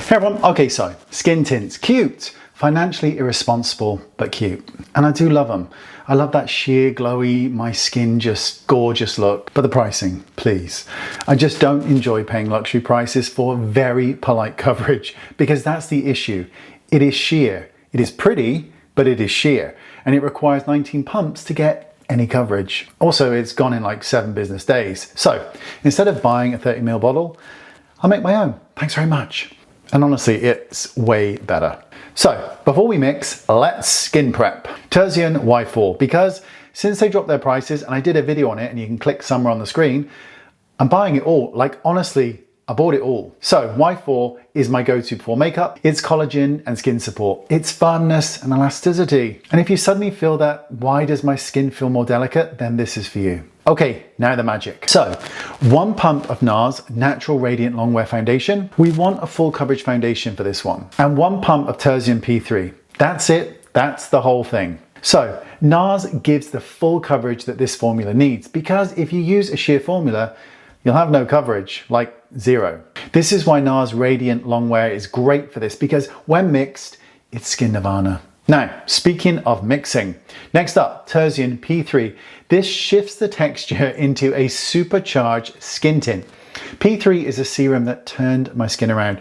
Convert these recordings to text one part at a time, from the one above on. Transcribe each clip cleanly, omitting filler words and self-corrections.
Hey everyone, okay, so skin tints, cute, financially irresponsible, but cute. And I do love them. I love that sheer, glowy, my skin just gorgeous look, but the pricing, please. I just don't enjoy paying luxury prices for very polite coverage because that's the issue. It is sheer. It is pretty, but it is sheer. And it requires 19 pumps to get any coverage. Also, it's gone in like 7 business days. So instead of buying a 30ml bottle, I'll make my own. Thanks very much. And honestly, it's way better. So before we mix, let's skin prep. Terzian Y4, because since they dropped their prices, and I did a video on it and you can click somewhere on the screen, I'm buying it all. Like honestly, I bought it all. So Y4 is my go-to for makeup. It's collagen and skin support. It's firmness and elasticity. And if you suddenly feel that, why does my skin feel more delicate? Then this is for you. Okay, now the magic. So 1 pump of NARS Natural Radiant Longwear Foundation. We want a full coverage foundation for this one. And 1 pump of Terzian P3. That's it, that's the whole thing. So NARS gives the full coverage that this formula needs, because if you use a sheer formula, you'll have no coverage, like 0. This is why NARS Radiant Longwear is great for this, because when mixed, it's skin nirvana. Now, speaking of mixing, next up, Terzian P3. This shifts the texture into a supercharged skin tint. P3 is a serum that turned my skin around.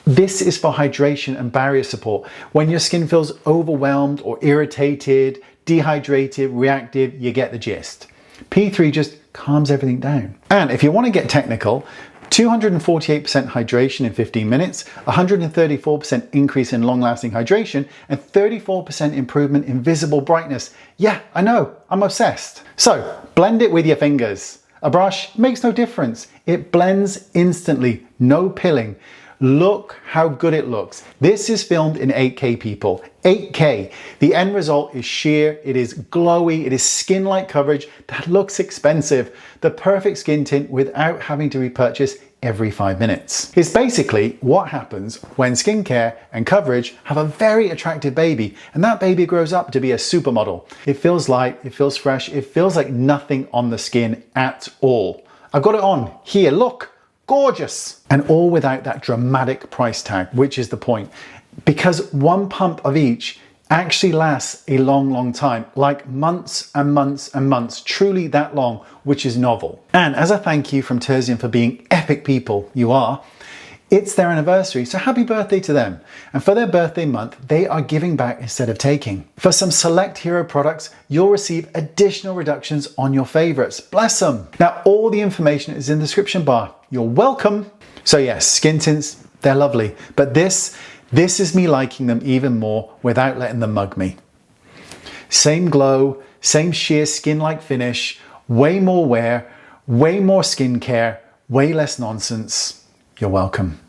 This is for hydration and barrier support. When your skin feels overwhelmed or irritated, dehydrated, reactive, you get the gist. P3 just calms everything down. And if you want to get technical, 248% hydration in 15 minutes, 134% increase in long-lasting hydration, and 34% improvement in visible brightness. Yeah, I know, I'm obsessed. So, blend it with your fingers. A brush makes no difference. It blends instantly, no pilling. Look how good it looks. This is filmed in 8K, people. 8K. The end result is sheer, it is glowy, it is skin-like coverage that looks expensive. The perfect skin tint without having to repurchase every 5 minutes. It's basically what happens when skincare and coverage have a very attractive baby, and that baby grows up to be a supermodel. It feels light, it feels fresh, it feels like nothing on the skin at all. I've got it on here, look. Gorgeous! And all without that dramatic price tag, which is the point. Because 1 pump of each actually lasts a long, long time, like months and months and months, truly that long, which is novel. And as a thank you from Terzian for being epic people, you are, it's their anniversary, so happy birthday to them. And for their birthday month, they are giving back instead of taking. For some select hero products, you'll receive additional reductions on your favorites. Bless them. Now, all the information is in the description bar. You're welcome. So yes, skin tints, they're lovely. But this is me liking them even more without letting them mug me. Same glow, same sheer skin-like finish, way more wear, way more skincare, way less nonsense. You're welcome.